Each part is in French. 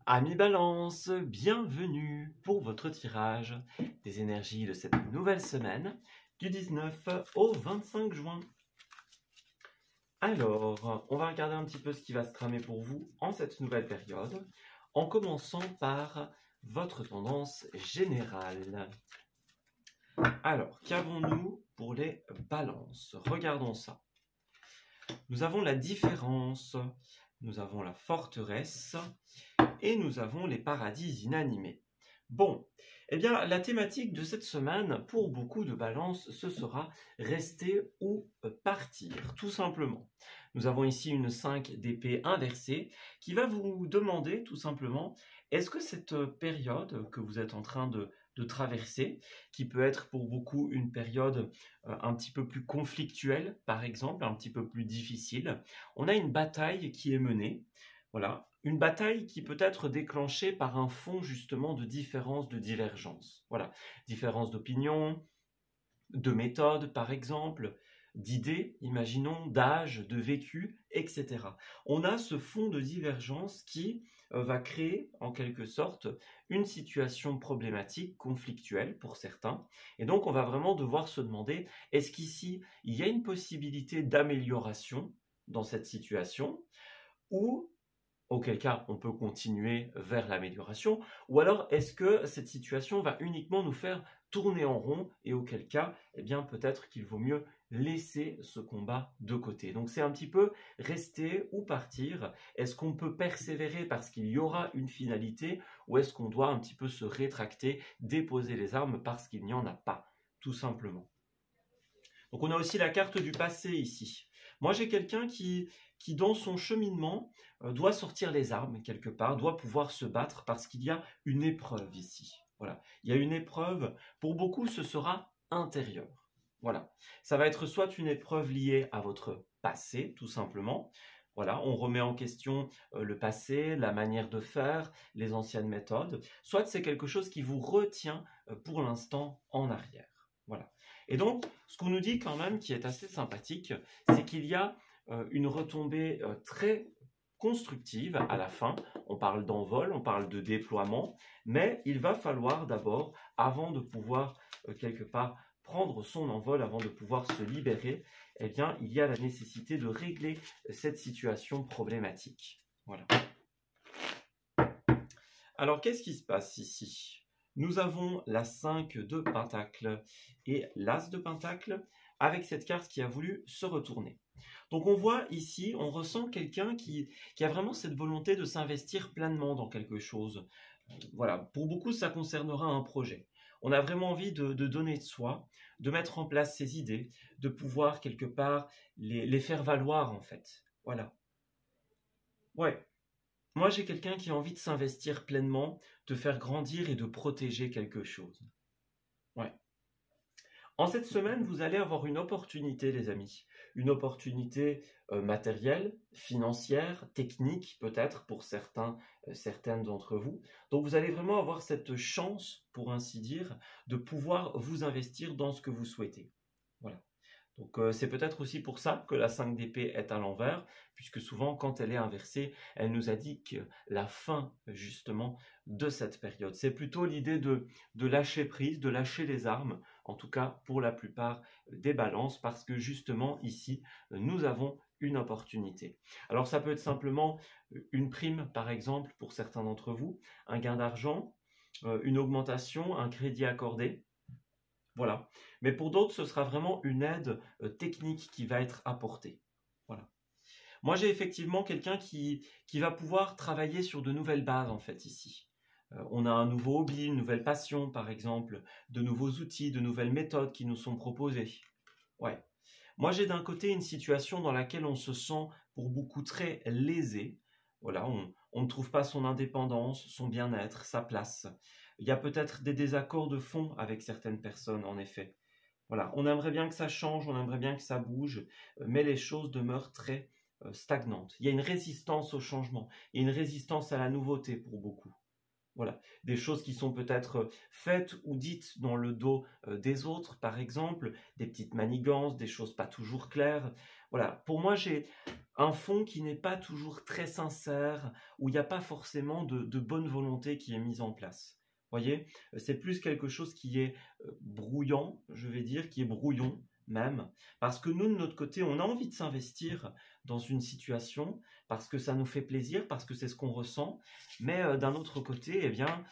Amis Balance, bienvenue pour votre tirage des énergies de cette nouvelle semaine du 19 au 25 juin. Alors, on va regarder un petit peu ce qui va se tramer pour vous en cette nouvelle période, en commençant par votre tendance générale. Alors, qu'avons-nous pour les balances? Regardons ça. Nous avons la différence, nous avons la forteresse et nous avons les paradis inanimés. Bon, eh bien, la thématique de cette semaine, pour beaucoup de balances, ce sera rester ou partir, tout simplement. Nous avons ici une 5 d'épée inversée qui va vous demander, tout simplement, est-ce que cette période que vous êtes en train de traverser, qui peut être pour beaucoup une période un petit peu plus conflictuelle, par exemple, un petit peu plus difficile, on a une bataille qui est menée, voilà, une bataille qui peut être déclenchée par un fond justement de différence, de divergence. Voilà, différence d'opinion, de méthode par exemple, d'idées, imaginons, d'âge, de vécu, etc. On a ce fond de divergence qui va créer en quelque sorte une situation problématique, conflictuelle pour certains. Et donc on va vraiment devoir se demander, est-ce qu'ici il y a une possibilité d'amélioration dans cette situation, ou auquel cas on peut continuer vers l'amélioration, ou alors est-ce que cette situation va uniquement nous faire tourner en rond, et auquel cas, eh bien peut-être qu'il vaut mieux laisser ce combat de côté. Donc c'est un petit peu rester ou partir. Est-ce qu'on peut persévérer parce qu'il y aura une finalité, ou est-ce qu'on doit un petit peu se rétracter, déposer les armes parce qu'il n'y en a pas, tout simplement. Donc on a aussi la carte du passé ici. Moi j'ai quelqu'un qui dans son cheminement doit sortir les armes quelque part, doit pouvoir se battre parce qu'il y a une épreuve ici. Voilà, il y a une épreuve, pour beaucoup ce sera intérieur. Voilà, ça va être soit une épreuve liée à votre passé tout simplement. Voilà, on remet en question le passé, la manière de faire, les anciennes méthodes. Soit c'est quelque chose qui vous retient pour l'instant en arrière. Voilà. Et donc, ce qu'on nous dit quand même, qui est assez sympathique, c'est qu'il y a une retombée très constructive à la fin. On parle d'envol, on parle de déploiement, mais il va falloir d'abord, avant de pouvoir quelque part prendre son envol, avant de pouvoir se libérer, eh bien, il y a la nécessité de régler cette situation problématique. Voilà. Alors, qu'est-ce qui se passe ici? Nous avons la 5 de Pentacle et l'As de Pentacle avec cette carte qui a voulu se retourner. Donc on voit ici, on ressent quelqu'un qui a vraiment cette volonté de s'investir pleinement dans quelque chose. Voilà, pour beaucoup ça concernera un projet. On a vraiment envie de donner de soi, de mettre en place ses idées, de pouvoir quelque part les faire valoir en fait. Voilà. Ouais. Moi, j'ai quelqu'un qui a envie de s'investir pleinement, de faire grandir et de protéger quelque chose. Ouais. En cette semaine, vous allez avoir une opportunité, les amis. Une opportunité matérielle, financière, technique, peut-être pour certains, certaines d'entre vous. Donc, vous allez vraiment avoir cette chance, pour ainsi dire, de pouvoir vous investir dans ce que vous souhaitez. Voilà. Donc c'est peut-être aussi pour ça que la 5 d'épée est à l'envers, puisque souvent quand elle est inversée, elle nous indique la fin justement de cette période. C'est plutôt l'idée de lâcher prise, de lâcher les armes, en tout cas pour la plupart des balances, parce que justement ici, nous avons une opportunité. Alors ça peut être simplement une prime par exemple pour certains d'entre vous, un gain d'argent, une augmentation, un crédit accordé. Voilà. Mais pour d'autres, ce sera vraiment une aide technique qui va être apportée. Voilà. Moi, j'ai effectivement quelqu'un qui va pouvoir travailler sur de nouvelles bases, en fait, ici. On a un nouveau hobby, une nouvelle passion, par exemple, de nouveaux outils, de nouvelles méthodes qui nous sont proposées. Ouais. Moi, j'ai d'un côté une situation dans laquelle on se sent, pour beaucoup, très lésé. Voilà, on ne trouve pas son indépendance, son bien-être, sa place. Il y a peut-être des désaccords de fond avec certaines personnes, en effet. Voilà, on aimerait bien que ça change, on aimerait bien que ça bouge, mais les choses demeurent très stagnantes. Il y a une résistance au changement, il y a une résistance à la nouveauté pour beaucoup. Voilà, des choses qui sont peut-être faites ou dites dans le dos des autres, par exemple, des petites manigances, des choses pas toujours claires. Voilà, pour moi, j'ai un fond qui n'est pas toujours très sincère, où il n'y a pas forcément de bonne volonté qui est mise en place. Voyez, c'est plus quelque chose qui est brouillant, je vais dire, qui est brouillon même, parce que nous, de notre côté, on a envie de s'investir dans une situation, parce que ça nous fait plaisir, parce que c'est ce qu'on ressent, mais d'un autre côté, eh bien,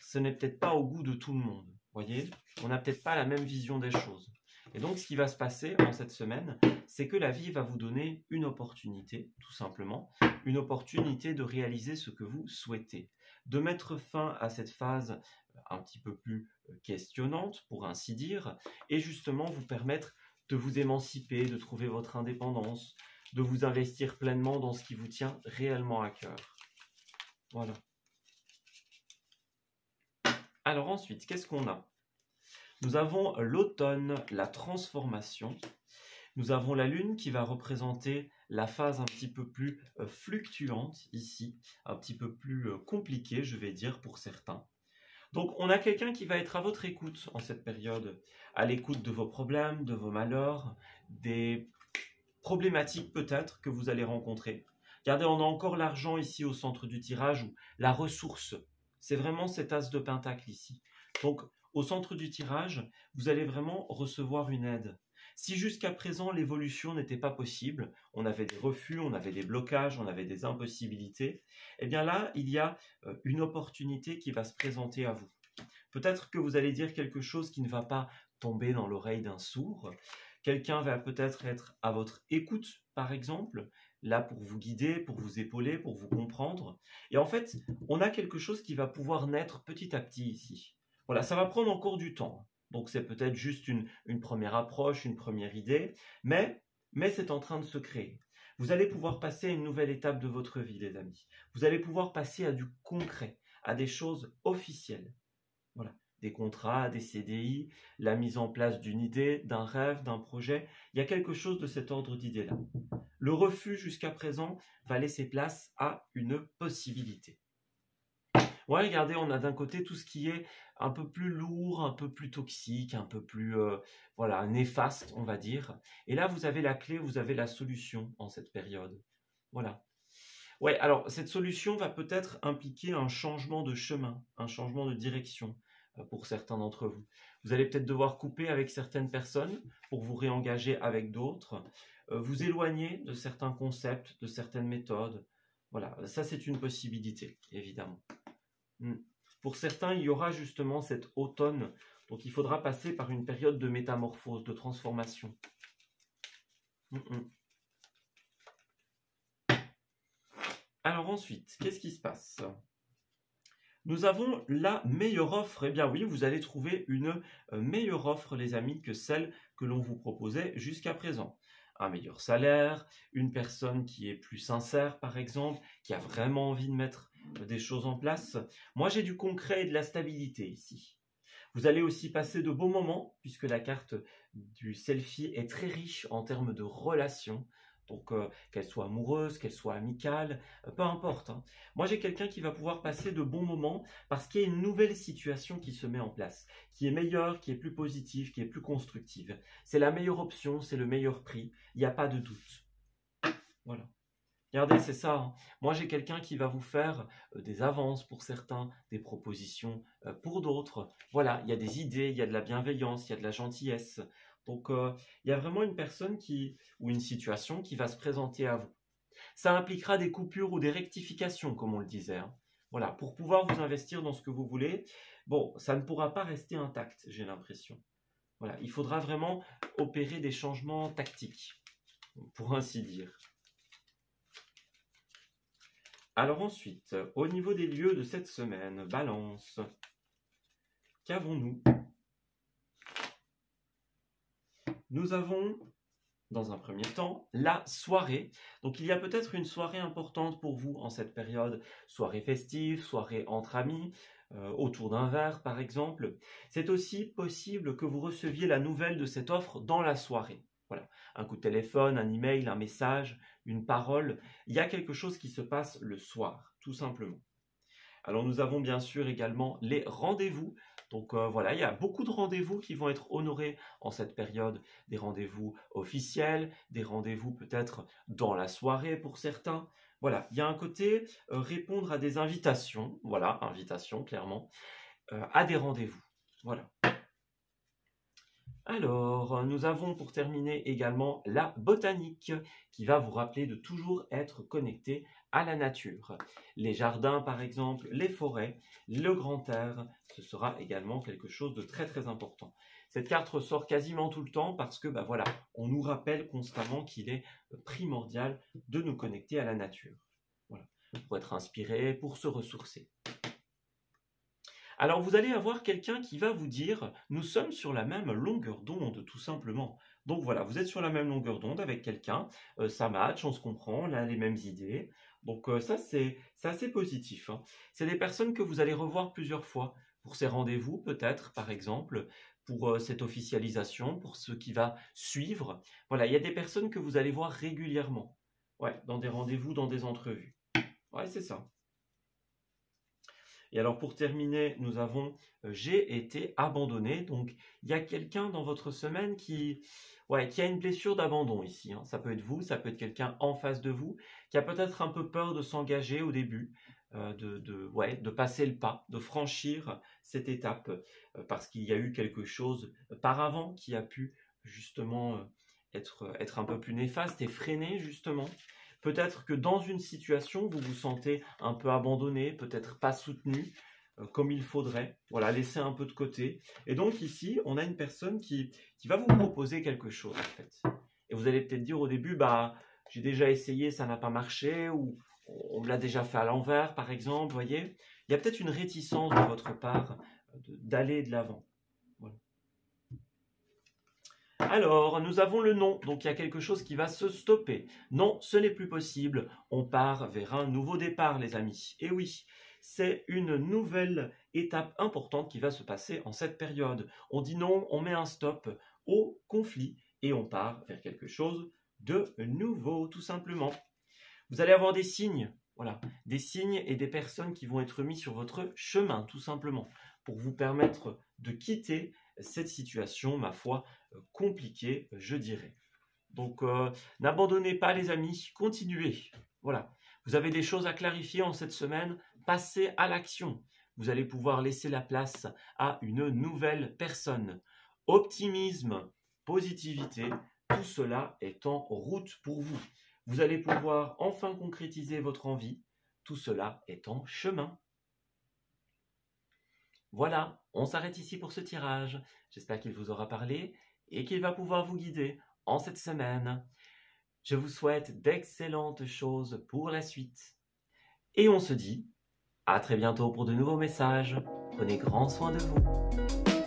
ce n'est peut-être pas au goût de tout le monde. Voyez, on n'a peut-être pas la même vision des choses. Et donc, ce qui va se passer en cette semaine, c'est que la vie va vous donner une opportunité, tout simplement, une opportunité de réaliser ce que vous souhaitez, de mettre fin à cette phase un petit peu plus questionnante, pour ainsi dire, et justement vous permettre de vous émanciper, de trouver votre indépendance, de vous investir pleinement dans ce qui vous tient réellement à cœur. Voilà. Alors ensuite, qu'est-ce qu'on a? Nous avons l'automne, la transformation. Nous avons la lune qui va représenter la phase un petit peu plus fluctuante ici, un petit peu plus compliquée, je vais dire, pour certains. Donc, on a quelqu'un qui va être à votre écoute en cette période, à l'écoute de vos problèmes, de vos malheurs, des problématiques peut-être que vous allez rencontrer. Regardez, on a encore l'argent ici au centre du tirage, ou la ressource. C'est vraiment cet as de pentacle ici. Donc, au centre du tirage, vous allez vraiment recevoir une aide. Si jusqu'à présent l'évolution n'était pas possible, on avait des refus, on avait des blocages, on avait des impossibilités, eh bien là, il y a une opportunité qui va se présenter à vous. Peut-être que vous allez dire quelque chose qui ne va pas tomber dans l'oreille d'un sourd. Quelqu'un va peut-être être à votre écoute, par exemple, là pour vous guider, pour vous épauler, pour vous comprendre. Et en fait, on a quelque chose qui va pouvoir naître petit à petit ici. Voilà, ça va prendre encore du temps. Donc c'est peut-être juste une première approche, une première idée, mais c'est en train de se créer. Vous allez pouvoir passer à une nouvelle étape de votre vie, les amis. Vous allez pouvoir passer à du concret, à des choses officielles. Voilà, des contrats, des CDI, la mise en place d'une idée, d'un rêve, d'un projet. Il y a quelque chose de cet ordre d'idée-là. Le refus jusqu'à présent va laisser place à une possibilité. Ouais, regardez, on a d'un côté tout ce qui est un peu plus lourd, un peu plus toxique, un peu plus voilà, néfaste, on va dire. Et là, vous avez la clé, vous avez la solution en cette période. Voilà. Ouais, alors cette solution va peut-être impliquer un changement de chemin, un changement de direction pour certains d'entre vous. Vous allez peut-être devoir couper avec certaines personnes pour vous réengager avec d'autres, vous éloigner de certains concepts, de certaines méthodes. Voilà, ça c'est une possibilité, évidemment. Pour certains, il y aura justement cet automne, donc il faudra passer par une période de métamorphose, de transformation. Alors ensuite, qu'est-ce qui se passe? Nous avons la meilleure offre. Eh bien oui, vous allez trouver une meilleure offre, les amis, que celle que l'on vous proposait jusqu'à présent. Un meilleur salaire, une personne qui est plus sincère, par exemple, qui a vraiment envie de mettre des choses en place. Moi, j'ai du concret et de la stabilité ici. Vous allez aussi passer de beaux moments, puisque la carte du selfie est très riche en termes de relations. Donc, qu'elle soit amoureuse, qu'elle soit amicale, peu importe. Hein. Moi, j'ai quelqu'un qui va pouvoir passer de bons moments parce qu'il y a une nouvelle situation qui se met en place, qui est meilleure, qui est plus positive, qui est plus constructive. C'est la meilleure option, c'est le meilleur prix, il n'y a pas de doute. Voilà. Regardez, c'est ça. Hein. Moi, j'ai quelqu'un qui va vous faire des avances pour certains, des propositions pour d'autres. Voilà, il y a des idées, il y a de la bienveillance, il y a de la gentillesse. Donc, il y a vraiment une personne ou une situation qui va se présenter à vous. Ça impliquera des coupures ou des rectifications, comme on le disait. Hein. Voilà, pour pouvoir vous investir dans ce que vous voulez, bon, ça ne pourra pas rester intact, j'ai l'impression. Voilà, il faudra vraiment opérer des changements tactiques, pour ainsi dire. Alors ensuite, au niveau des lieux de cette semaine, Balance, qu'avons-nous? Nous avons, dans un premier temps, la soirée. Donc il y a peut-être une soirée importante pour vous en cette période, soirée festive, soirée entre amis, autour d'un verre par exemple. C'est aussi possible que vous receviez la nouvelle de cette offre dans la soirée. Voilà, un coup de téléphone, un email, un message, une parole. Il y a quelque chose qui se passe le soir, tout simplement. Alors nous avons bien sûr également les rendez-vous. Donc voilà, il y a beaucoup de rendez-vous qui vont être honorés en cette période. Des rendez-vous officiels, des rendez-vous peut-être dans la soirée pour certains. Voilà, il y a un côté répondre à des invitations. Voilà, invitations clairement, à des rendez-vous. Voilà. Alors, nous avons pour terminer également la botanique qui va vous rappeler de toujours être connecté à la nature. Les jardins par exemple, les forêts, le grand air, ce sera également quelque chose de très très important. Cette carte ressort quasiment tout le temps parce que voilà, on nous rappelle constamment qu'il est primordial de nous connecter à la nature. Voilà, pour être inspiré, pour se ressourcer. Alors vous allez avoir quelqu'un qui va vous dire « nous sommes sur la même longueur d'onde » tout simplement. Donc voilà, vous êtes sur la même longueur d'onde avec quelqu'un, ça match, on se comprend, on a les mêmes idées. Donc ça c'est assez positif. Hein. C'est des personnes que vous allez revoir plusieurs fois pour ces rendez-vous peut-être par exemple, pour cette officialisation, pour ce qui va suivre. Voilà, il y a des personnes que vous allez voir régulièrement. Ouais, dans des rendez-vous, dans des entrevues. Ouais, c'est ça. Et alors pour terminer, nous avons j'ai été abandonné. Donc il y a quelqu'un dans votre semaine qui a une blessure d'abandon ici. Hein. Ça peut être vous, ça peut être quelqu'un en face de vous qui a peut-être un peu peur de s'engager au début, de passer le pas, de franchir cette étape parce qu'il y a eu quelque chose par avant qui a pu justement être un peu plus néfaste et freiner justement. Peut-être que dans une situation, vous vous sentez un peu abandonné, peut-être pas soutenu comme il faudrait. Voilà, laissé un peu de côté. Et donc ici, on a une personne qui va vous proposer quelque chose en fait. Et vous allez peut-être dire au début, j'ai déjà essayé, ça n'a pas marché, ou on me l'a déjà fait à l'envers par exemple, vous voyez. Il y a peut-être une réticence de votre part d'aller de l'avant. Voilà. Alors, nous avons le non, donc il y a quelque chose qui va se stopper. Non, ce n'est plus possible, on part vers un nouveau départ les amis. Et oui, c'est une nouvelle étape importante qui va se passer en cette période. On dit non, on met un stop au conflit et on part vers quelque chose de nouveau, tout simplement. Vous allez avoir des signes, voilà, des signes et des personnes qui vont être mis sur votre chemin, tout simplement, pour vous permettre de quitter cette situation, ma foi, compliquée, je dirais. Donc, n'abandonnez pas les amis, continuez. Voilà, vous avez des choses à clarifier en cette semaine, passez à l'action. Vous allez pouvoir laisser la place à une nouvelle personne. Optimisme, positivité, tout cela est en route pour vous. Vous allez pouvoir enfin concrétiser votre envie, tout cela est en chemin. Voilà, on s'arrête ici pour ce tirage. J'espère qu'il vous aura parlé et qu'il va pouvoir vous guider en cette semaine. Je vous souhaite d'excellentes choses pour la suite. Et on se dit à très bientôt pour de nouveaux messages. Prenez grand soin de vous.